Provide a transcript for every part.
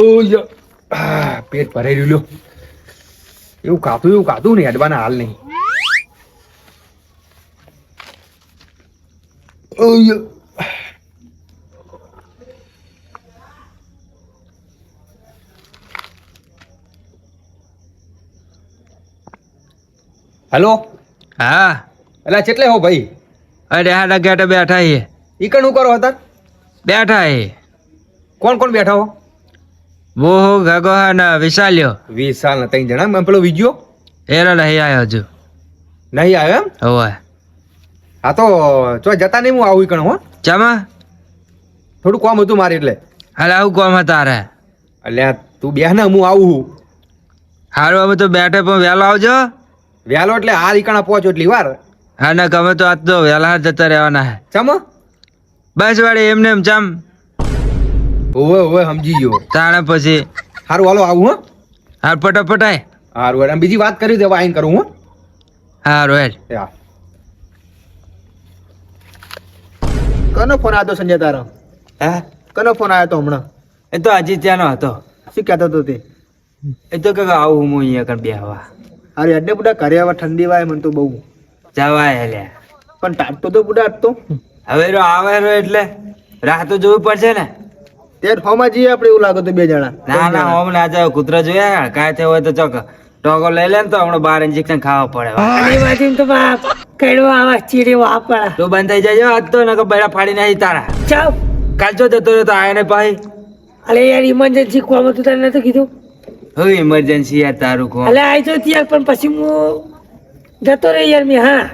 ઓય પેટ ભરાઈ રહ્યું લ્યો. એવું ખાતું નહીં હડવાના હાલ નહીં. ઓય હેલો. હા એટલે કેટલે હો ભાઈ? અરે હાડા ગેટે બેઠા હે. ઈ કણ હું કરો હતા? બેઠા હે. કોણ કોણ બેઠા હો? બહુ ગગો હા ને વિશાલ્યો. 20 સાલ ના 3 જણા. પેલો વિજ્યો એનો નહીં આવ્યો હજુ. નહીં આવ્યો એમ? હોવે. હા તો ચો જતા નહીં, હું આવું ઈ કણ હો. ચમા થોડું કામ હતું મારે એટલે. હાલ આવું કોમ તારે? અલ્યા તું બેહ ને, હું આવું. હારું અમે તો બેઠે પણ વહેલો આવજો. વહેલો એટલે હાલ ઈ કણ પહોંચો એટલી વાર. હા ને ગમે તો આજ તો વહેલા જતા રહેવાના હે. ચમ? બસ વાળી એમને એમ ચમ. ઓવે સમજી ગયો. તાણે પછી હારું હાલો આવું હો. હાર ફટાફટ આય. હારું હેડ. બીજી વાત કરી દેવા આઈને કરું હો. હારું હેડ. હા. કનો ફોન આવ્યો સંજય તારો? હે કનો ફોન આવ્યો તો હમણાં? એ તો હજી ત્યાંનો હતો. શું કહેતો હતો તે? એ તો કે આવું હું અહીંયા કણ બેહવા. અરે અડે બુડા ઘરે આવા ઠંડી વાય મને તો બહુ. જવાય હેલ્યા. પણ ટાટતો તો બુડા આજ તો. હવે રો આવે રો એટલે રાહ તો જોવી પડશે ને. ત્યારે ફોમાં જઈએ આપણે, એવું લાગે તો બે જણા. ના ના હોમ ના જાવ. કૂતરા જોયા કાંઈ થયો હોય તો ચોક ટોકો લઈ લે ને તો હમણાં 12 ઇન્જેક્શન ખાવા પડે. તો બાપ કડવા આવા ચીરે વાપરા. તો બંધ થઈ જાય આજ તો નકર બૈરા ફાડી નાખી તારા. ચાલ કાલ ચો જતો રહ્યો તો આયા ને ભાઈ. અલે યાર ઇમરજન્સી કોમ હતું તને નતું કીધું? હું ઇમરજન્સી યાર તારું કોણ. અલે આઈ તો યાર, પણ પછી હું જતો રહી યાર મેં. હા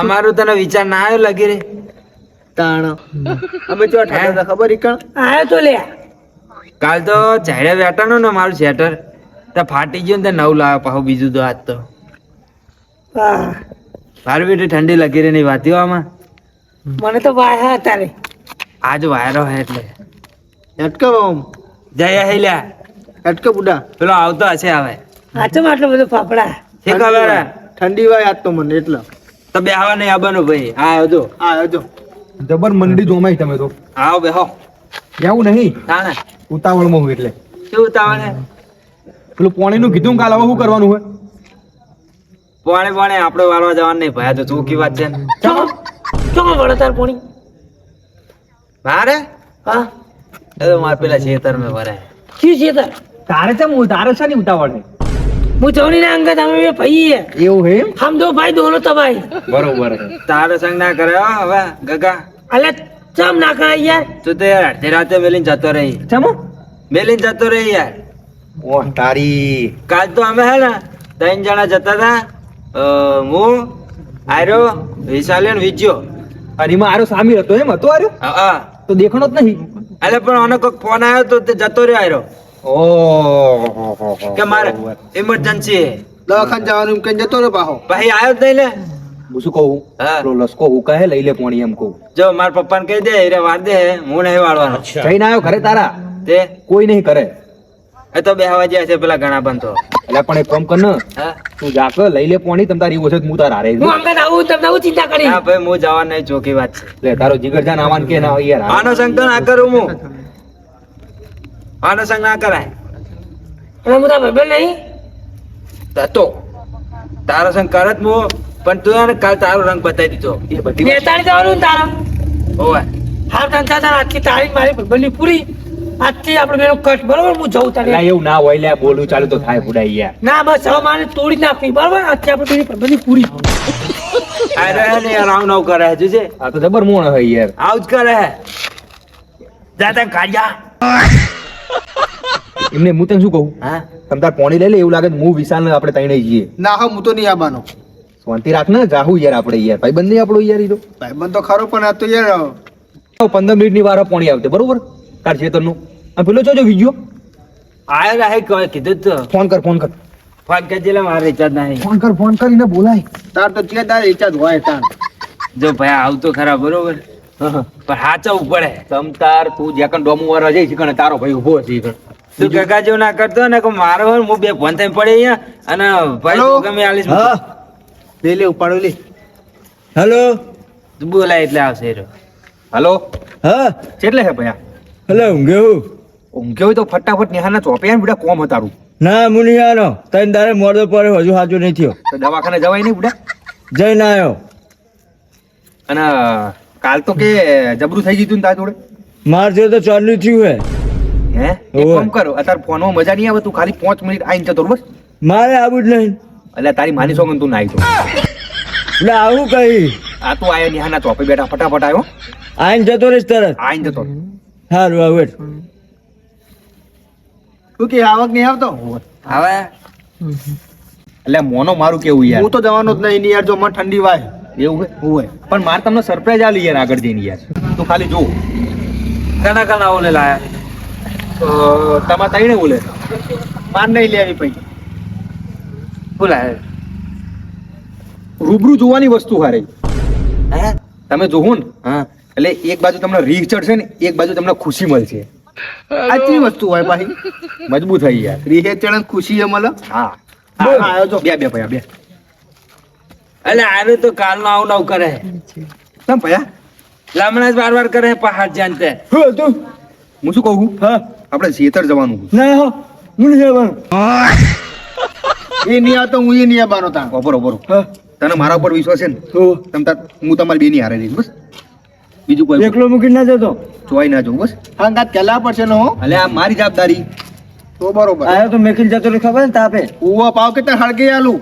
અમારું તને વિચાર ના આવ્યો લગી રે. તાણ અમે ચો ઠાડા હતા ખબર ઈ કણ? આયો તો લે. કાલ તો ચાડે બેઠાનો ને મારું શેટર તો ફાટી ગયું ને નવું લાવ્યો પાછું બીજું તો આજ તો. હા મારું બેટી ઠંડી લગી રે નહીં વાતી આમાં. મને તો વાયા તારે. આજ વાયરો હે એટલે અટકે ઓમ જય હે લ્યા. અટકે બુડા. પેલો આવતો હશે હવે. આચમ આટલો બધો ફાફડા. શી ખબર હે? ઠંડી વાય આજ તો મને એટલે. તો બે હવા નહીં આવવાનું ભાઈ. હા આવજો. હા આવજો. જબર મંડી જોમાઈ તમે તો. આવો બેહો. એવું નહીં, ના ના ઉતાવળમાં હું એટલે. શું ઉતાવળ હે? પેલું પોણીનું કીધું કાલ હવે શું કરવાનું હોય? પોણે આપણે વાળવા જવાનું નહીં ભાઈ. આ તો ચોખ્ખી વાત છે ને. ચોમાં વળો તાર પોણી? મારે હા એ તો મારે પેલા ખેતર મેં ભરાય. શું છે તાર? તારે છે ને ઉતાવળ ને? હું જોણી ના અંગત અમે બે ભાઈ હે. એવું હે? હમ દો ભાઈ દોનો તબાઈ. બરોબર. તારો સંગ ના કરે હો હવે ગગા. અલે ચમ ના કરાય યાર. તું તો યાર અડધી રાતે મેલીને જતો રહી. ચમો? મેલીને જતો રહી યાર. ઓહ તારી. કાલ તો અમે હે ને 3 જણા જતા હતા. હું આર્યો વિશાલ્યો ને વિજ્યો. અને એમાં આરો સામી હતો એમ હતો આરો? હા તો દેખણો જ નહીં. અલે પણ આનો કોઈક ફોન આવ્યો તો તે જતો રહ્યો આર્યો ઓહો કે મારે ઇમરજન્સી હે. દવાખાને જવાનું એમ કઈ જતો રે પાહો. ભાઈ આવ્યો જ નહીં લે. હું શું કહું? હા. પેલો લસકો હું કહે લઈ લે પોણી એમ કહું. જો મારા પપ્પાને કહી દે રે વાર દે હું નહીં વાળવાનો. જઈને આવ્યો ઘરે તારા? તે કોઈ નહીં કરે. એ તો બે હવા જાય છે પેલા ઘણા બંધો. એટલે પણ એક કામ કર ને, હા તું જાક લઈ લે પોણી. તમ તારી ઓછે હું તાર હારે. હું અંગત આવું તમને હું ચિંતા કરી. હા ભાઈ હું જવા નહીં ચોખ્ખી વાત છે. લે તારો જીગર જાન આવાન કે ના યાર. આનો સંગ તો ના કરું હું. આનો સંગ ના કરાય. અને હું તાર ભાઈબંધ નહીં. તો તારો સંગ કરત હું. પણ તું એને કાલ તારો રંગ બતાવી દીધો. એ બધી વાત. નેતાળી જવાનું ને તારા. હોવે હાર તંતા તારા આટલી તારીખ મારી ભાઈબંધની પૂરી. આજથી આપણે બેનો કટ બરોબર. હું જઉં લા તારે. એવું ના હોય લે, બોલું ચાલુ તો થાય બુડાઈ યાર. ના બસ હવે મારે તોડી નાખવી બરોબર. આજથી આપણે બેની ભાઈબંધની પૂરી. આ રહે ને યાર આવું નવું કરે હજુ છે. આ તો જબર મોણ હે યાર. આવું જ કરે હે. જાતા કાઢ્યા. એમને હું તને શું કહું? હા તમ તાર પોણી લઈ લે. એવું લાગે તો હું વિશાલ ને આપણે તઈને જઈએ. ના હા હું તો નહીં આવવાનો. શાંતિ રાખ ને, જાહુ યાર આપણે યાર. ભાઈ બંધ નહીં આપણો યાર ઈ તો. ભાઈબંધ તો ખરો પણ આ તો યાર 15 મિનિટની વાર પોણી આવતે બરોબર તાર ખેતરનું. અને પેલો જો વિજ્યો આયો રહે કીધું જ તો. ફોન કર ફોન કર ફોન કરજે લે મારે રિચાર્જ નહીં. ફોન કરીને બોલાય. તાર તો જે તાર ઈચ્છા જ હોય તાર. જો ભાઈ આવતો ખરા બરોબર. પણ હાચવું પડે. તમ તાર તું જ્યાં ડોમુ વાળા જઈ છે તારો ભાઈ ઉભો છે ઈ કણ. તું કાકા જેવું ના કરતો ને કે મારો હોય ને હું બે ફોન થઈને પડે અહીંયા અને ભાઈ હલો? ગમે આલીશ. લે ઉપાડો લે. હેલો બોલાય એટલે આવશે રો. હાલો હા કેટલે હે ભયા? હેલો ઊંઘે હું ઊંઘ્યો હોય તો ફટાફટ નેહાના ચોપે આવીને બુડા કોમ હતારું. ના હું નહીં આનો તને તારે મોડો પડ્યો હજુ સાચું નહીં થયો તો દવાખાને જવાય નહીં બુડા. જઈને આવ્યો અને કાલ તો કે જબરું થઈ ગયું ને તારા જોડે. માર થયો તો ચાલુ થયું હે હે એક ઓવે. કામ કરો અત્યારે ફોનમાં મજા નહીં આવે તું ખાલી 5 મિનિટ આવીને જતો રહો બસ. મારે આવું જ નહીં એટલે તારી માની સોગન તું ના આવી તો એટલે આવું કઈ આ તું આયા નેહાના ચોપે બેઠા ફટાફટ આવ્યો આઈને જતો રહીશ તરત આવીને જતો. સારું હવે તું કે આવક નહીં આવતો હવે એટલે મોનો મારું કેવું યાર હું તો જવાનો જ નહીં યાર જો મને ઠંડી વાય એવું હોય પણ મારે તમને સરપ્રાઈઝ આલી યાર આગળ જઈને યાર તું ખાલી જો. કના ઓલે લાયા તમારે તઈને બોલે માર નહીં લેવી પછી બોલાય રૂબરૂ જોવાની વસ્તુ હારે હે તમે જોવો ને હા એટલે એક બાજુ તમને રીહ ચડશે ને એક બાજુ તમને ખુશી મળશે. આટલી વસ્તુ હોય પાછી મજબૂત થઈ યાર. રીહે ચડન ખુશી મળે હા બોલ. આવ્યો જો. બે બે ભયા બે એટલે આરે તો કાલ નો આવું કરે કેમ ભયા લમણા જ વાર કરે પહાડ જાનતે હું તું હું શું કહું હા આપણે ખેતર જવાનું ના હો હું નહીં જવાનું એ નહીં આવતો હું એ નહીં આવવાનો તાણ બરોબર હા તને મારા ઉપર વિશ્વાસ છે ને તો હું તમારી બેની હારે રહીશ બસ બીજું કોઈ એકલો મૂકીને ના જતો જોઈ ના જવું બસ. હંગાત કેલા પડશે ને હો એટલે આ મારી જવાબદારી. તો બરોબર આવ્યો તો મેકીને જતો રહ્યો ખબર ને તાપે ઉવા પાવ કે તાર હળગે આલું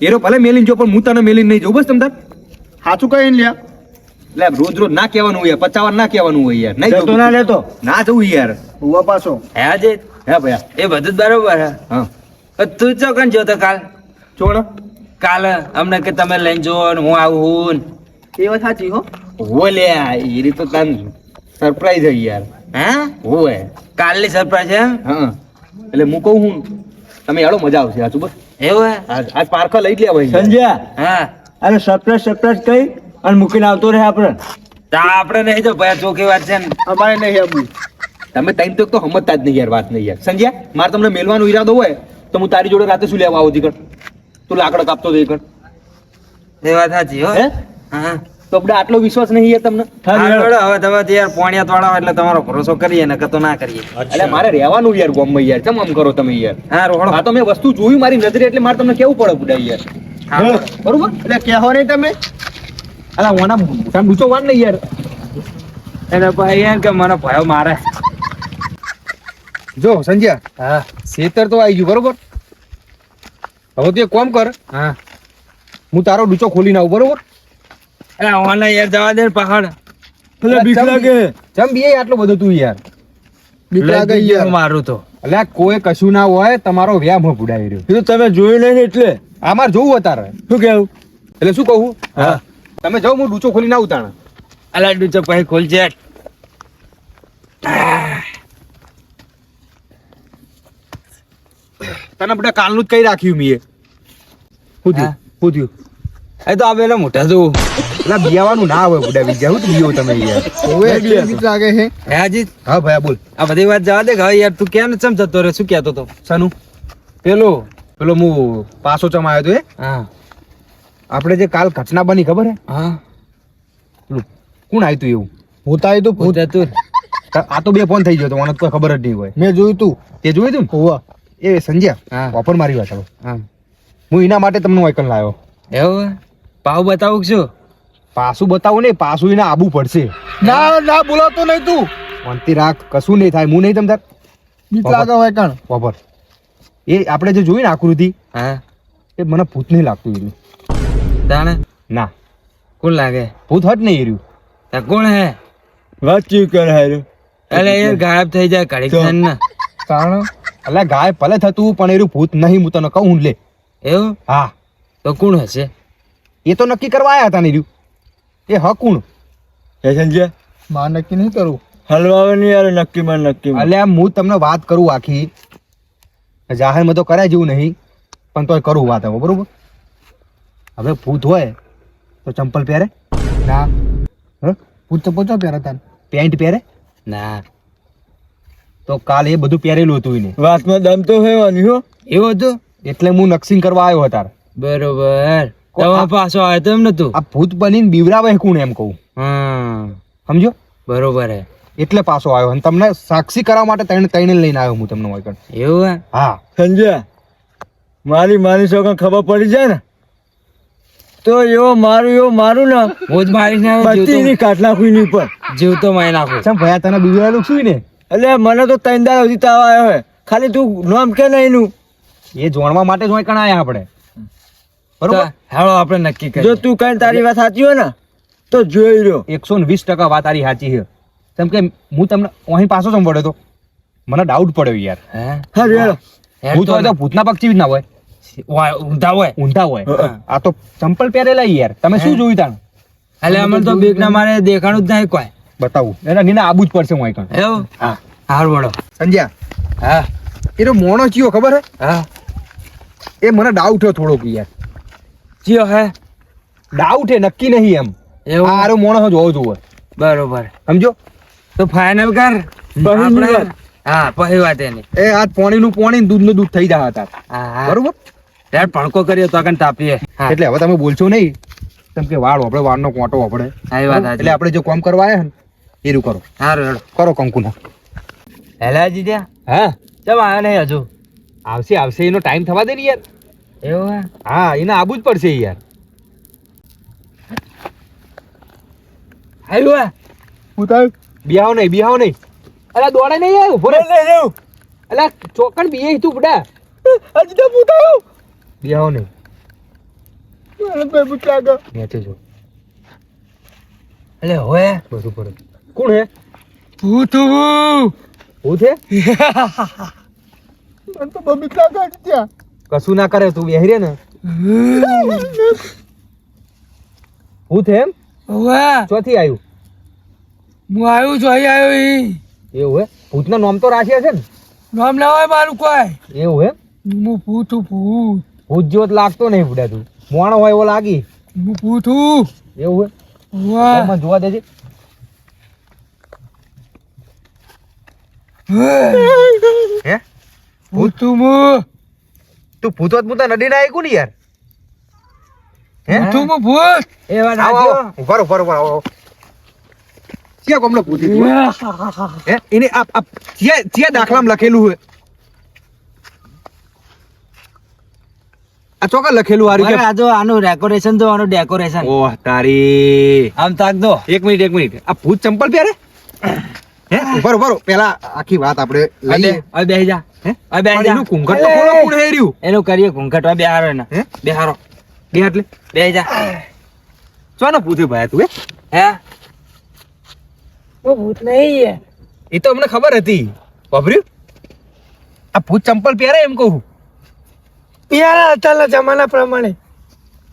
એરો ભલે મેલીને જો પણ હું તને મેલીને નહીં જવું બસ તમ તાર. સાચું કહીને લ્યા એટલે રોજ રોજ ના કહેવાનું હોય પચાવન ના કહેવાનું હોય યાર નહીં જતો જવું. ના લેતો ના જવું યાર. ઉવા પાછો હે આજે હે ભયા એ બધું જ બરોબર હે હા તું ચોકન જોતો કાલ ચોણ કાલ અમને કે તમે લઈને જો ને હું આવું એ વાત સાચી હો હો લે એ રીત તો તને સરપ્રાઈઝ હોય યાર. હે હોય કાલની સરપ્રાઈઝ એમ હા એટલે હું કહું હું તમે હેડો મજા આવશે સાચું બસ. એવું હે આજ પાર્કા લઈ જ લે ભાઈ. સંજ્યા હા અરે સરપ્રાઈઝ કઈ અને મૂકીને આવતો રહે આપણે તો આપણે નહીં જો ભાઈ ચોખ્ખી વાત છે ને અમારે નહીં આવું તમે ટાઈમ તો સમજતા જ નહીં યાર વાત નહીં યાર. સંજ્યા મારે તમને મેલવાનો ઈરાદો હોય તો હું તારી જોડે રાતે શું લેવા આવું તી કર તું લાકડો કાપતો જઈ કર. એ વાત સાચી હો હે હા તો આપણે આટલો વિશ્વાસ નહીં યાર તમને. હારું, હારું, હવે તમે તો યાર પોણિયાત વાળા હોય એટલે તમારો ભરોસો કરીએ ને કે તો ના કરીએ એટલે મારે રહેવાનું યાર ગામમાં યાર કેમ આમ કરો તમે યાર. હા રોહણો આ તો મેં વસ્તુ જોયું મારી નજરે એટલે મારે તમને કેવું પડે બુડા યાર. બરોબર એટલે કહેવો નહીં તમે અલા ઓના મોટા ડૂચો વાન નહીં યાર. એને ભાઈ એમ કે મને ભયો મારે જો સંજ્યા હા ખેતર તો આવી ગયું બરોબર. હવે તું એક કામ કર હા હું તારો ડૂચો ખોલીને આવું બરોબર. એટલે ઓને યાર જવા દે ને પહાડ એટલે બીક લાગે ચમ બી આટલો બધો તું યાર. બીક લાગે લઈ યાર ગયો મારું તો એટલે કોઈ કશું ના હોય તમારો વ્યામ ભૂડાઈ રહ્યો. એ તો તમે જોયું નહીં ને એટલે અમારે જોવું અત્યારે શું કેવું એટલે શું કહું હા તમે જાઓ હું ડૂચો ખોલીને આવું તાણે. અલા ડૂચો પછી ખોલજે તને બધા કાલનું જ કઈ રાખ્યું મીએ શું થયું? હા. શું થયું? એ તો આ પેલા મોટા જો એટલે બિયાવાનું ના આવે બુડા બીજા હું બીયો તમે યાર. ઓવે બીક લાગે છે હે હાજી હા ભાઈ બોલ. આ બધી વાત જવા દે કે હવે યાર તું ક્યાં ચમ જતો રે શું કહેતો તો સાનું પેલો પેલો હું પાસો ચમ આવ્યો તો એ હા આપણે જે કાલ ઘટના બની ખબર હે હા પેલું કોણ આવ્યું તું એવું ભૂત આવી તું હું જતું આ તો બે ફોન થઈ ગયો તો મને તો કોઈ ખબર જ નહીં હોય. મેં જોયું તું તે જોયું તું ને ઓવા એ સંજ્યા હા ઓફર મારી વાત હવે હા હું એના માટે તમને વાયકલ લાવ્યો. એવું હે? પાવ બતાવું કે શું પાછું બતાવું નહીં પાછું એને આબુ પડશે. ના ના બોલાતો નહીં તું શાંતિ રાખ કશું નહીં થાય હું નહીં તમતાર બીક લાગે હોય કણ ઓફર એ આપણે જે જોયું ને આકૃતિ હા એ મને ભૂત નહીં લાગતું એનું. તાણે ના કોણ લાગે ભૂત હટ નહીં એર્યું. ત્યાં કોણ હે વાતચીત કરે હારું એટલે યાર ગાયબ થઈ જાય ઘડીક તો. થઈને ને કારણ એટલે ગાય ભલે થતું પણ એરું ભૂત નહીં હું તને કહું લે. એવું હા તો કોણ હશે એ તો નક્કી કરવા આવ્યા હતા ને એર્યું. એ હકુણ એ સંજ્યા માં નક્કી નહીં કરું હલવાવે નહીં યાર નક્કીમાં એટલે હું તમને વાત કરું આખી જાહેરમાં તો કરાય જેવું નહીં પણ તોય કરું વાત હવે બરોબર. હવે ભૂત હોય તો ચંપલ પહેરે ના હ? ભૂત તો પોચો પહેરા તાન પેન્ટ પહેરે ના તો કાલ એ બધું પહેરેલું હતું એને વાતમાં દમ તો હોવાની હો એવું હતું એટલે હું નક્સિંગ કરવા આવ્યો અત્યારે. બરોબર તમારો પાછો આવ્યો તો એમ નતું આ ભૂત બનીને બીવરાવે કોણ એમ કહું હા સમજો. બરોબર હે એટલે પાછો આવ્યો અને તમને સાક્ષી કરવા માટે તઈને લઈને આવ્યો હું તમને વાયકણ. એવું હે હા સંજય મારી છોકરા ખબર પડી જાય ને તો એવો મારું ને હું જ મારીશ ને બત્તી ની કાટ નાખું એની ઉપર. જીવતો મારી નાખું. ચમ ભયા તને બીવડાયેલું શું ને? એટલે મને તો 3 દાડા સુધી તાવ આવ્યો હોય. ખાલી તું નામ કે નહીં એનું. એ જોણવા માટે જ વાયકણ આયા આપણે. બરોબર. હેળો આપણે નક્કી જો કરીએ. તું કઈ તારી વાત સાચી હોય ને તો જોઈ રહ્યો. 120% વાત તારી સાચી છે. કેમ કે હું તમને અહીં પાછો સંભળ્યો તો મને ડાઉટ પડ્યો યાર. હે હા રેડો. ભૂત હોય તો ભૂતના પક્ષી જ ના હોય, ઊંધા હોય ઊંધા હોય. આ તો ચંપલ પહેરેલા યાર. તમે શું જોયું તાણ? એટલે અમને તો બીક ના મારે દેખાણું જ નહીં કોઈ. બતાવું એને નીને આબુ જ પડશે વાયકણ. એવું હા હારું વળો. સંજ્યા હા એનો મોણો ચિયો ખબર હે? હા એ મને ડાઉટ હે થોડોક યાર. ચિયો હે ડાઉટ હે, નક્કી નહીં એમ. એવું આરો મોણો જોવો જોવો બરોબર. સમજો. તો ફાઇનલ કર આપણે. હા પછી વાત એની. એ આ પાણીનું પાણી ને દૂધનું દૂધ થઈ જાય હતા. હા બરોબર. યાર ભણકો કર્યો તો કન તાપીએ. હા એટલે હવે તમે બોલશો નહીં. કેમ કે વાળ આપણે વાળનો કોંટો આપણે. હા, એ વાત સાચી. એટલે આપણે જો કામ કરવા આયા ને એરું કરો. હારું હેડો. કરો કંકુના. હેલા જીત્યા હા ચમ આવ્યો નહીં હજુ. આવશે આવશે, એનો ટાઈમ થવા દે ને યાર. એવું હે હા એને આબુ જ પડશે યાર. આવ્યું હે બિહાવ નહીં. અલા દોડે નહીં આવ્યું. ઉભો રે. અલા ચોકણ બીએ તું બડા. હજી તો પૂછાયું. બિહાવ નહીં. ભૂત લાગે. નીચે જો એટલે હોય બધું પડે. કોણ હે? ભૂત ભૂત હે? મને તો બબીક લાગે છે ત્યાં. કશું ના કરે તું બેહી રે ને. ભૂત હે એમ? હોય ચોથી આવ્યું હું આવ્યું છું અહીં આવ્યો ઈ એવું હે? ભૂતના નામ તો રાખ્યા છે ને? નામ ના હોય મારું કોઈ. એવું હે? હું પૂછું ભૂત. ભૂત જેવો તો લાગતો નહીં બુડા તું. મોણો હોય એવો લાગી. હું પૂછું. એવું હે? વાહ મને જોવા દેજે. હે? પૂછું હું. તું ભૂત મુતા નદી ના આવી ને યાર. હે? પૂછું હું ભૂત. એ વાત આવો આવો. ઉભા રહો, ઉભા રહો, ઉભા રહો, આવો. ક્યાં કોમનો ભૂતી તું? હે? એને આ ક્યાં દાખલામાં લખેલું હે? આ ચોકા લખેલું હારું કે? આ જો આનું ડેકોરેશન જો આનું ડેકોરેશન. ઓહ તારી. આમ તાક દો. એક મિનિટ. આ ભૂત ચંપલ પહેરે? હે? ઉભા રહો, ઉભા રહો. પેલા આખી વાત આપણે લઈએ. હવે બેહી જા. હે? હવે બેહી પણ જા. એનું ઘૂંઘટ તો કોણ કોણ હે રહ્યું? એનું કરીએ ઘૂંઘટ. હવે બેહારો એને. હે? બેહારો. બે એટલે બેહી જા. ચોનો ભૂત હે ભાઈ તું? હે वो भूत नहीं है. એ તો અમને ખબર હતી. વાપર્યું? આ ભૂત ચંપલ પહેરે એમ કહું. प्यारा अतल जमाना प्रमाणे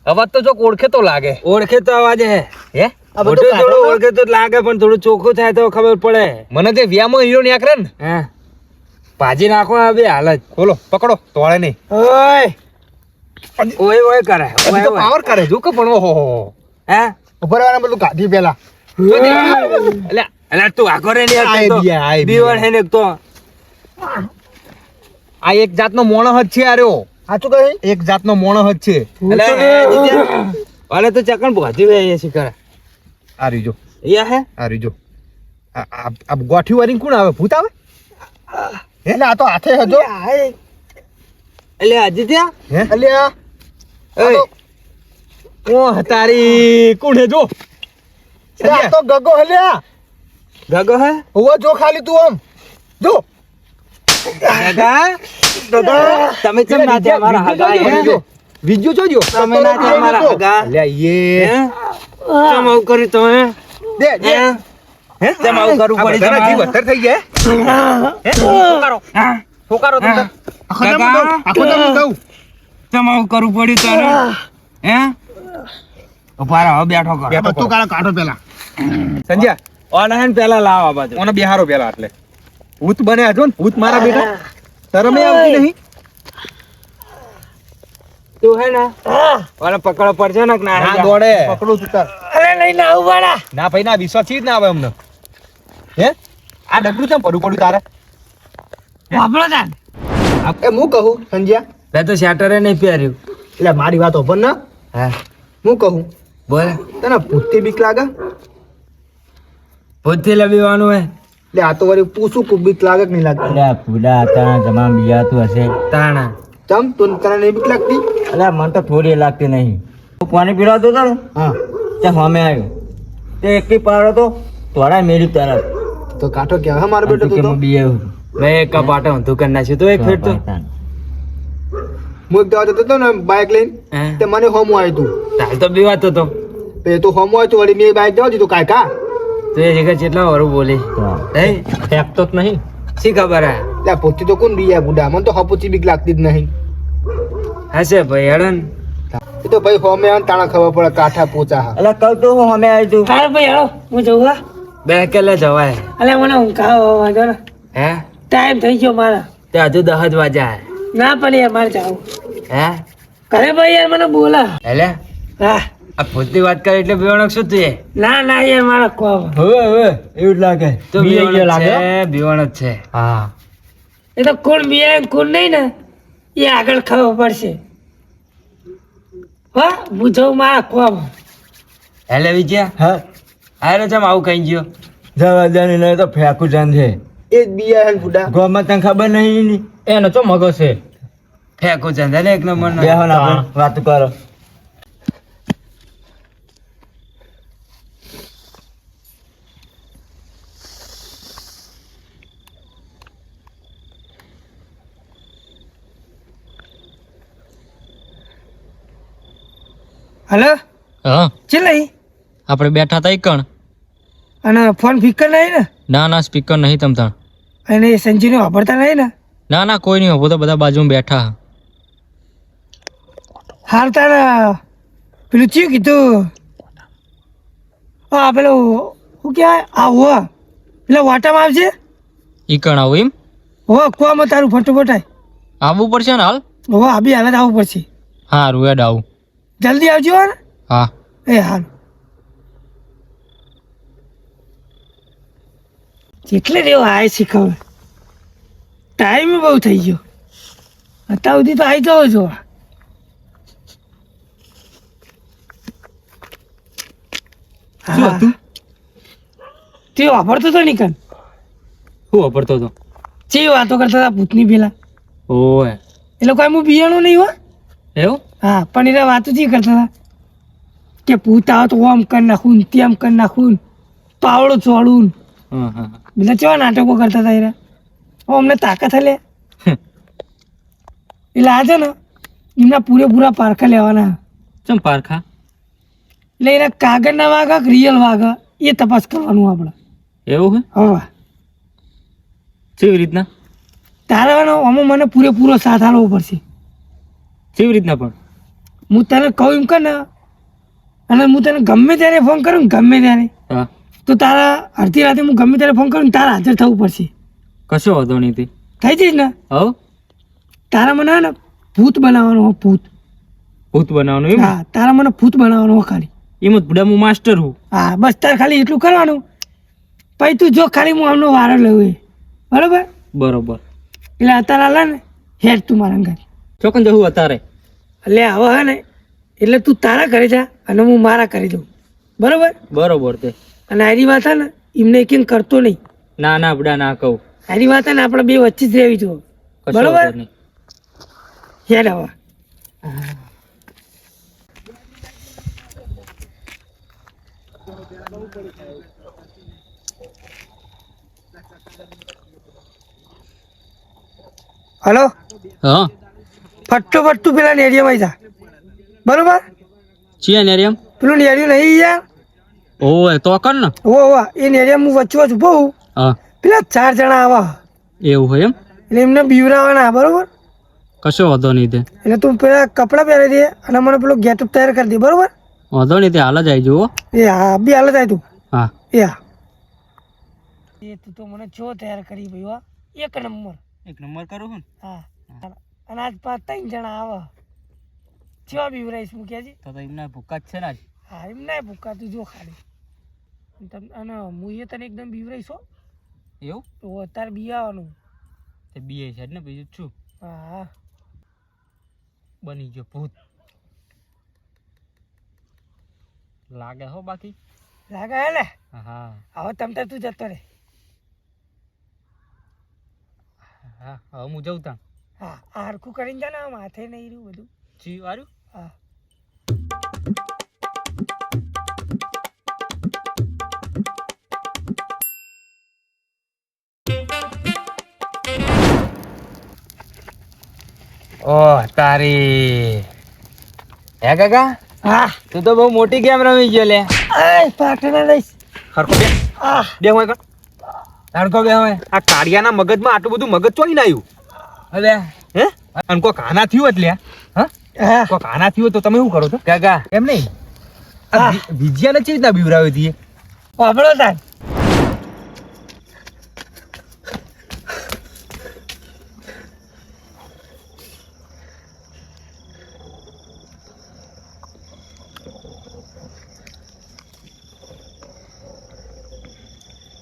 અવાજ તો જો ઓળખે તો લાગે. ઓળખે તો અવાજ હે. હે? મોટું થોડું ઓળખે તો લાગે પણ થોડું ચોખ્ખું થાય તો ખબર પડે. મને જે વ્યામો હીરો નીકળે ને હે ભાજી નાખો હવે હાલત. બોલો પકડો તોડે નહીં. ओए ઓય ઓય કરે. હજી ઓય તો ઓય. પાવર કરે જો કે પણ ઓહો હે ઉપર વાળા બધું કાઢી પેલા. એટલે અલા તું આખો રે ને યાર તો. આઈ બી. દીવાળ હે ને એક તો. આ એક જાતનો મોણસ જ છે આર્યો. સાચું કહે. એક જાતનો મોણસ જ છે. અલા વાલે તો ચકણ ભાજી વે એ શિકાર. આ રીજો યા હે આ રીજો આ ગોઠી વાળી કોણ આવે? ભૂત આવે? એટલે આ તો હાથે હજો. એટલે હજી ત્યાં હે? અલ્યા ઓય ઓહ તારી કોણ હે જો? આ તો ગગો હલ્યા. ગગો હે હોવા જો ખાલી તું આમ જો. ગગા તમે ચમ ના ત્યાં મારા હગા હે વિજ્યો જોજો. તમે ના ત્યાં મારા હગા અલ્યા હે યે ચમ આવું કર્યું તમે દે દે. હે ચમ આવું કરવું પડી જીવ તમારે? અત્તર થઈ ગયા હે? ફોકારો ફોકારો તમે ગગા આખો તો હું કહું. ચમ આવું કરવું પડ્યું તારે? હે ઉભા રહો બેઠો કરો. બેઠો બધું કાળો કાઢો પેલા. સંજ્યા ઓનલાઈન પેલા લાવો આ બાજુ. ઓને બિહારો પેલા એટલે ભૂત બને હજો ને ભૂત મારા બેટા શરમે આવતી નહીં. તું હે ને ઓને પકડો પડશે ને કે ના ના દોડે. પકડું તું તાર. अरे नहीं ना वाला ના ભાઈ ના વિશ્વાસ જ ના આવે અમને. હે આ ડગલું ચમ પડું તારે? वापरो जान એ હું કહું સંજ્યા. મેં તો શેટરે નહીં પહેર્યું. એટલે મારી વાત ઓપન ના. હા હું કહું બોલ તને ભૂતથી બીક લાગે? ભૂતથી લબીવાનું હે એટલે આ તો વળી પૂછું કે બીક લાગે કે નહીં લાગતી? અલ્યા ભૂલા હતા જમા બિયાતું હશે તાણા ચમ તું તને નહીં બીક લાગતી? અલ્યા મને તો થોડી લાગતી નહીં. હું પાણી પીવાતો હતો ને હા ત્યાં સામે આવ્યો તે એકી પાડો તો થોડા મેરી તરત તો કાંઠો કહેવાય હા મારો બેટો તું તો. બિયાવું મેં એક કપાટો ઊંધું કરી નાખ્યું તો એક ફેર તો હું એક દાવા જતો હતો ને બાઇક લઈને હે? તે મને હોમું આવ્યું તું. તાલ તો બીવાતો તો એ તો હોમું આવ્યું તું વળી મેં બાઇક જવા દીધું કાકા. તો એ જગ્યા કેટલા વરું બોલી હે ફેંકતો જ નહીં શી ખબર હે એટલે પોતી તો કોણ બીયા બુડા, મને તો હપુચી બીક લાગતી જ નહીં. હશે ભાઈ હેડન એ તો ભાઈ હોમે આવે ને તાણા ખબર પડે કાંઠા પોચા હા. અલ્યા કહું તો હું સામે આવી તું હાલ ભાઈ હેડો હું જઉં હા. બે કેલે જવાય અલે મને ઊંઘ આવે વાંધો ને હે ટાઈમ થઈ ગયો મારા. તે હજુ 10 જ વાગ્યા ના પણ યાર મારે જાવું હે ઘરે ભાઈ યાર મને બોલા. હેલે હા આ ભૂતની વાત કરે એટલે બીવાણો શું તું એ ના ના યાર મારા કોમ હવે એવું જ લાગે તો બીવાઈ ગયો બીવાણો લાગે. છે બીવાણો જ છે હા એ તો કોણ બિયા કોણ નહીં ને એ આગળ ખબર પડશે. હા હું જઉં મારા કોમ. હેલે વિજયા હા આયરો છે આવું કઈ ગયો જવા દે ને નહીં તો ફેંકું જાન છે એ જ બીયા હે ને બુડા. ગોમાં તને ખબર નહીં ની એનો તો મગો છે ફેંકો છે ને એક નંબર બેહો ને આપણે વાત કરો. હલો હા ચેલા આપણે બેઠા હતા કણ અને ફોન ફિકર નહીં ને ના ના સ્પીકર નહીં તમતાણ અને એ સંજીને વાપરતા નહીં ને? ના ના કોઈ નહીં ઉભો તો બધા બાજુમાં બેઠા હાલ તારે પેલું ચિયું કીધું હા પેલું શું કહેવાય આ હોવા પેલા વાટામાં આવશે ઈ કણ આવું એમ હોવા કુવામાં તારું ફટોફટ આય. આવવું પડશે ને હાલ હોવા અભી હાલત આવવું પડશે. હા રૂએડ આવું જલ્દી આવજો હો ને. હા એ હાલ કેટલે રેવો આય શીખવે ટાઈમ બહુ થઈ ગયો અત્યાર સુધી તો આવી જાઓ છો. તે વાપરતો હતો નીકળ શું વાપરતો હતો ચે વાતો કરતા હતા ભૂતની પેલા ઓય એ લોકો એમ બિયાણું નહીં હો. એવું હા પણ એના વાતો ચી કરતા હતા કે ભૂત આવે તો આમ કરી નાખું ને તેમ કરી નાખું ને પાવડો ચોડું ને હા હા બધા કેવા નાટકો કરતા હતા એરા. અમને તાકાત લે એટલે આ છે ને એમના પૂરેપૂરા પારખા લેવાના. ચમ પારખા એટલે એના કાગળના વાઘા કે રિયલ વાઘા એ તપાસ કરવાનું આપણે. એવું હે હવે કેવી રીતના તારાનો આમાં મને પૂરેપૂરો સાથ આપવો પડશે. કેવી રીતના પણ હું તને કહું એમ કર ને અને હું તને ગમે ત્યારે ફોન કરું ને ગમે ત્યારે હા તો તારા અડધી રાતે હું ગમે ત્યારે ફોન કરું ને તારા હાજર થવું પડશે. કશો વાંધો નહીં તે થઈ જઈશ ને હવ તારા મને ને ભૂત બનાવવાનો હો ભૂત. ભૂત બનાવવાનું એમ હા તારા મને ભૂત બનાવવાનો હો ખાલી. એમ જ બુડા હું માસ્ટર હું હા બસ તારે ખાલી એટલું કરવાનું પછી તું જો ખાલી હું આમનો વારો લઉં એ બરોબર. બરોબર એટલે અત્યારે હાલે ને હેડ તું મારા ઘરે ચોકન જવું અત્યારે એટલે હવે હે ને એટલે તું તારા ઘરે જા અને હું મારા કરી દઉં બરોબર. બરોબર તે અને આરી વાત હે ને એમને કેમ કરતો નહીં. ના ના બુડા ના કહું આરી વાત હે ને આપણે બે વચ્ચે જ રહેવી જોઈએ કશો બરોબર. વાંધો નહીં હેડ હવે હલો હા ફટોફટ તું પેલા નેરિયામાં જા બરોબર. છીએ નેરિયમ પેલું નેરિયું નહીં યાર ઓય તો કર ને ઓ એ નેરિયામાં હું વચ્ચે વચ્ચે ઉભો હોઉં. હા પેલા 4 જણા આવા એવું હોય એમ એટલે એમને બીવરાવાના બરોબર. કશો વાંધો નહીં તે એટલે તું પેલા કપડાં પહેરી દે અને મને પેલો ગેટઅપ તૈયાર કરી દે બરોબર. વાંધો નહીં તે હાલ જ આવી જુઓ એ હા બી હાલ થાય તું હા એ હા એ તું તો મને ચો તૈયાર કરી ભાઈ હો એક નંબર. એક નંબર કરું હું હા અને આજ 3 જણા આવે ચેવા બીવરાઈશ હું કહેજે. તો એમના ભૂકા જ છે ને આજ હા એમ ના ભૂકા તું જો ખાલી અને હું એ તને એકદમ બીવરાઈશ હો. એવું તો અત્યારે બી આવવાનું. તે બીએ છે ને બીજું છું હા હા બની ગયો ભૂત લાગે હો બાકી લાગે હે ને હા હવે તમ તાર તું જતો રે હા હવે હું જઉં તાં હા આ હરખું કરીને જા ને માથે નહીં રહ્યું બધું જી વારું હા ઓહ તારી હે કાકા હા તું તો બહુ મોટી ગેમ રમી ગયો લે એ પાટણા લઈશ હરખો બે આ બે હોય કર. તડકો બે હોય આ કાળિયાના મગજમાં આટલું બધું મગજ ચોઈ ના આવ્યું અલે હે અને કોઈ કાના થયું એટલે હા હા કોઈ કાના થયું તો તમે શું કરો છો કાકા એમ નહીં આ વિજયાને ચી રીતના બીવરાવી હતી વાપરો તાન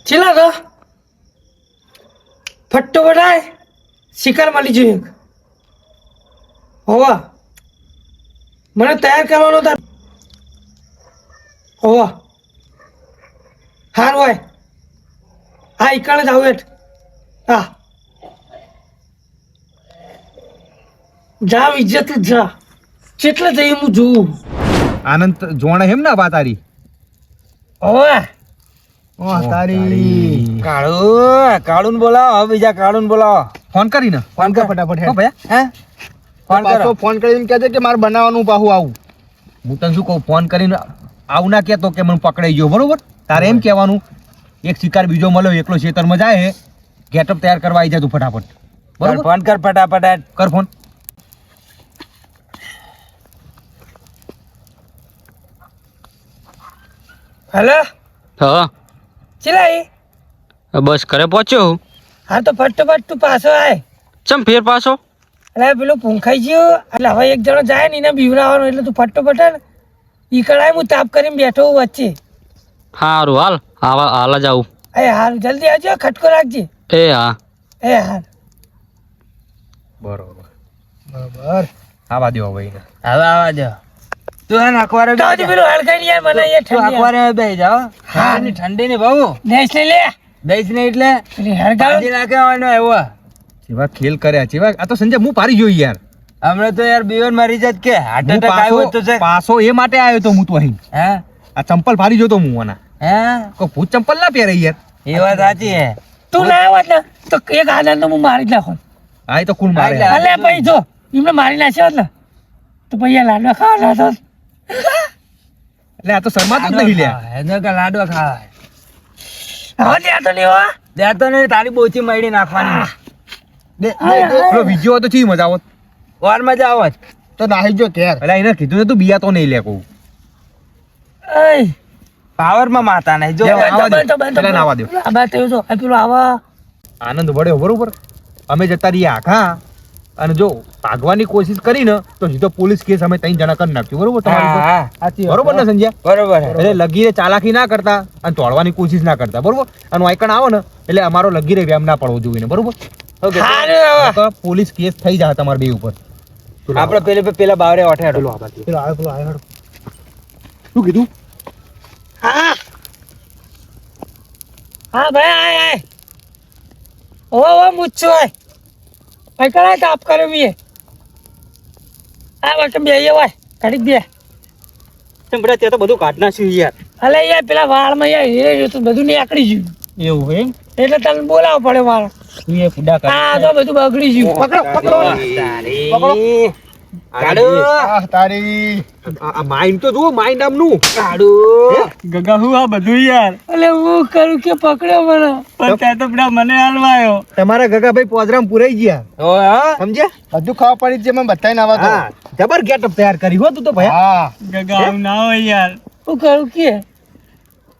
ચેલા તો ફટ્ટો બટાય શિકાર માલી જોઈએ હોવા મને તૈયાર કરવાનો તાર હોવા હાર હોય હા ઈકાળે જ આવું એટ હા જા ઇજ્જત જા કેટલે જઈ હું જોઉં આનંદ જોણે હેમ ના વાત આરી હોવા તારી કાળુન બોલાવો હવે બીજા કાળુન બોલાવો ફોન કરીને ફોન કર ફટાફટ હો ભૈયા હે ફોન કરો ફોન કરીને કહેજે કે મારે બનાવવાનું પાહું આવું હું તને શું કહું ફોન કરીને આવું ના કહેતો કે મને પકડાઈ ગયો બરોબર તારે એમ કહેવાનું એક શિકાર બીજો મળ્યો એકલો ખેતરમાં જાય ગેટઅપ તૈયાર કરવા આવી જા તું ફટાફટ બરોબર ફોન કર ફટાફટ કર ફોન હલો હા ચેલા એ બસ ઘરે પહોંચ્યો હું હા તો ફટ તું પાછો આય ચમ ફેર પાછો એટલે પેલો પૂંખાઈ ગયો એટલે હવે એક જણો જાય ને એને બીવરાવાનો એટલે તું ફટોફટ ને ઈ કડાય હું તાપ કરીને બેઠો હું વચ્ચે સારું હાલ હાલ જ આવું એ હાલ જલ્દી આવજો ખટકો રાખજે એ હા એ હાલ બરોબર બરોબર આવા દેવો ભાઈને હવે આવા દો તું હે ને અખબારે તો હજી પેલું હળગાઈ યાર મને અહીંયા તું ઠંડી અખબારે બેસી જાઓ હા. ઠંડી ની બહુ દેશ લઈ લે દઈશ ને એટલે પેલી હળગાવ કાઢી નાખવાનો એવો જેવા ખેલ કર્યા જેવા આ તો સંજય હું પારી જોઈ યાર હમણાં તો યાર બીવન મરી જાત કે હાર્ટ હું એટેક આવ્યો તો છે પાછો એ માટે આવ્યો તો હું તો અહીં હે આ ચંપલ ફાડી જોતો હું આના હે કોઈ ભૂત ચંપલ ના પહેરે યાર એ વાત સાચી હે તું ના આવત ને તો એક આનંદ તો હું મારી જ નાખો આ એ તો કુલ મારે હા, અલે ભાઈ જો એમને મારી નાખ્યો ને તો ભાઈ આ લાડવા ખાવાના તો એટલે આ તો શરમાતો જ નહીં લ્યા એનો કે લાડવા ખાવા હવે ત્યાં તો લેવા ત્યાં તો નહીં તારી બોચી મળી નાખવાની પેલો વિજયો હતો ચી મજા આવત વાર મજા આવત તો નાહી જો કેર એટલે એને કીધું ને તું બિયા તો નહીં લે કહું એય પાવર માં માતા નહીં જો આવા દે. બંધ પેલા નાવા દો. આ બાત એવું જો આ પેલું આવા આનંદ વળ્યો બરોબર અમે જતા રહ્યા આખા અને જો ભાગવાની કોશિશ કરી ને તો સીધો પોલીસ કેસ અમે 3 જણા કરી નાખ્યું બરોબર તમારી ઉપર? હા, હા. બરોબર ને સંજય બરોબર હે. એટલે લગીરે ચાલાકી ના કરતા અને તોડવાની કોશિશ ના કરતા બરોબર અને વાયકણ આવો ને એટલે અમારો લગીરે વ્યામ ના પડવો જોઈએ ને બરોબર ઓકે હારું હવે. તો પોલીસ કેસ થઈ જાય તમારા બે ઉપર આપણે પેલા બાવરે ઓઠાડો શું કીધું હા હા ભાઈ આય આય ઓ મુચ્છો આય ભાઈ કરાય તાપ કર્યો મીએ આ વખત બે હોય ઘડીક બે બધા ત્યાં તો બધું કાઢ નાખ્યું યાર અલે યાર પેલા વાળમાં યાર હીરે તો બધું નીકળી ગયું એવું એમ એટલે તને બોલાવો પડે વાળ તું એ ફુડા આ તો બધું બગડી ગયું તારી કાઢો તારી આ માઇન્ડ તો જુઓ માઇન્ડ આમનું કાઢો ગગા હું આ બધું યાર અલે હું કરું કે પકડ્યો મને પણ ત્યાં તો પેલા મને હાલવાયો તમારા ગગાભાઈ પોજરામ પુરાઈ ગયા ઓ હા સમજ્યા બધું ખાવા પડી છે મને બતાઈ ના હા જબર ગેટઅપ તૈયાર કરી હો તું તો ભાઈ હા ગગા આવું ના હોય યાર હું કરું કે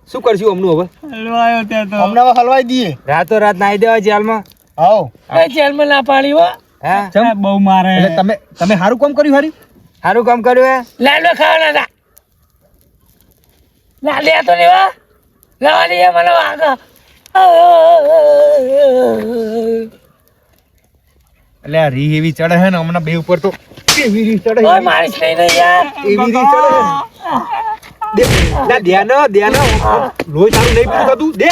શું કરશું અમનું હવે હલવાયો ત્યાં તો હમણાં હલવાઈ દઈએ રાતો રાત નાઈ દેવા જેલમાં આવો એ જેલમાં ના પાડી હો હા બહુ મારે એટલે તમે સારું કામ કર્યું હારી સારું કામ કર્યું હે લાડવા ખાવાના હતા લાડ્યા તો લેવા લાવા દે મને વાગા એટલે આ રી એવી ચડે છે ને હમણાં બે ઉપર તો એવી રી ચડે ઓય મારીશ નહીં ને યાર એવી રી ચડે દે ધ્યાન લોહી સારું નહીં પીતું થતું દે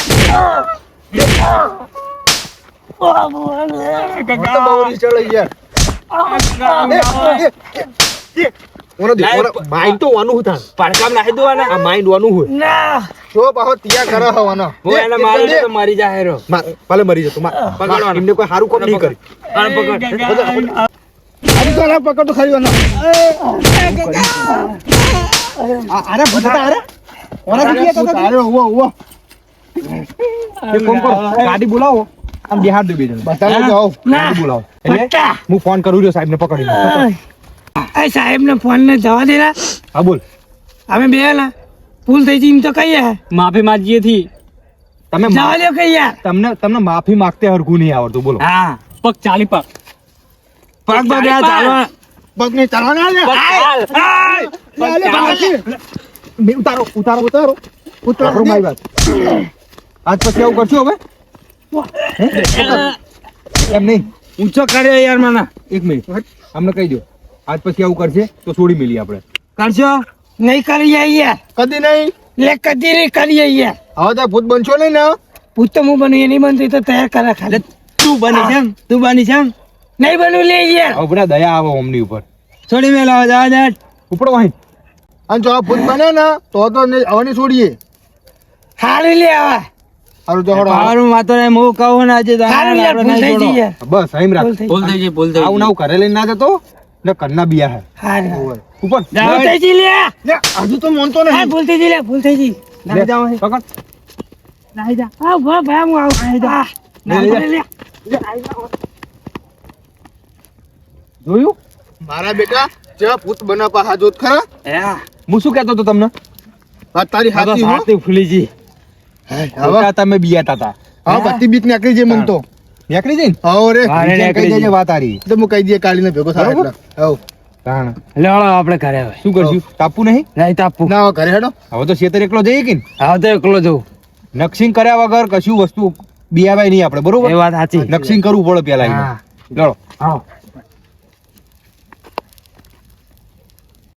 માઇન્ડ તો વાનું હું થાય પડકામ નાખી દો ને આ માઇન્ડ વાનું હોય ના તો પાછો તૈયાર કરે હવાનો હું એને મારી તો મરી જાય રો ભલે મરી જતો પકડવાનો એમને કોઈ સારું કામ નહીં કરી પકડ તો ખરી અરે ભૂતા અરે ઓરા દીએ તો અરે હુવા હુવા એ કોમ કરો ગાડી બોલાવો આમ બિહાર દે બેજન બતાવો જાઓ ગાડી બોલાવો એટલે હું ફોન કરું છું સાહેબને પકડીને એ સાહેબ ને ફોન ને જવા દે ના હા બોલ અમે બે ના ભૂલ થઈ ગઈ એમ તો કહીએ માફી માંગીએ થી તમે જવા દો કઈ યાર તમને માફી માંગતે હરખું નહીં આવડતું બોલો હા પગ ચાલી પગ પગ પગ યાર ચાલો પગ નહીં ચાલવાના ઉતારો ઉતારો ઉતારો ઉતારો મારી વાત આજ પછી આવું કરશો હવે એમ નહીં ઊંચો કર્યો યાર મને એક મિનિટ અમને કહી દો આજ પછી આવું કરશે તો છોડી મેલી આપણે કરશો નહીં કરીએ યાર કદી નહીં લે કદી નહીં કરીએ યાર હવે તો ભૂત બનશો નહીં ને ભૂત તો હું બનું એ નહીં બનતી તો તૈયાર કરે ખાલી તું બની છે તું બની છે નહીં બનું લે યાર હવે બધા દયા આવે ઓમની ઉપર છોડી મેલો જા જા ઉપડો વાહી અને જો આ ભૂત બને ને તો નહીં હવે નહીં છોડીએ હારી લે આવા સારું તો હળો મારું માતો ને હું કહું ને આજે હારી યાર ભૂલ થઈ ગઈ યાર બસ એમ રાખ ભૂલ થઈ ભૂલ થઈ આવું ના ઘરે લઈને ના જતો ને કન્ના બિયા હે હારી ઉપર ભૂલ થઈ ગઈ લે હજુ તો મોનતો હા નહીં ભૂલ થઈ ગઈ લે ભૂલ થઈ ગઈ લે, પકડ નાહી જા આ ભા ભા હું આવું નાહી જા લે જોયું મારા બેટા જે ભૂત બનાપા હાજોત ખરા હું શું કહેતો તો તમને વાત તારી હાથી હો હાથી ફૂલીજી હવે તમે બિયાતા હતા હા બત્તી બીક નીકળી જાય મન તો નીકળી જાય ને હા રે વારે નીકળી કહી દેજે જાય. વાત તારી તો હું કહી દઈએ કાલીને ભેગો થાય એટલે હવ તાણ લેવડો આપણે ઘરે હવે શું કરશું તાપવું નહીં નહીં તાપું ના હવે ઘરે હેડો હવે તો શેતર એકલો જઈએ કે હવે તો એકલો જવું નક્ષિંગ કર્યા વગર કશું વસ્તુ બિયાવાય નહીં આપણે બરોબર એ વાત સાચી નક્ષિંગ કરવું પડે પેલા હા. ચલો હા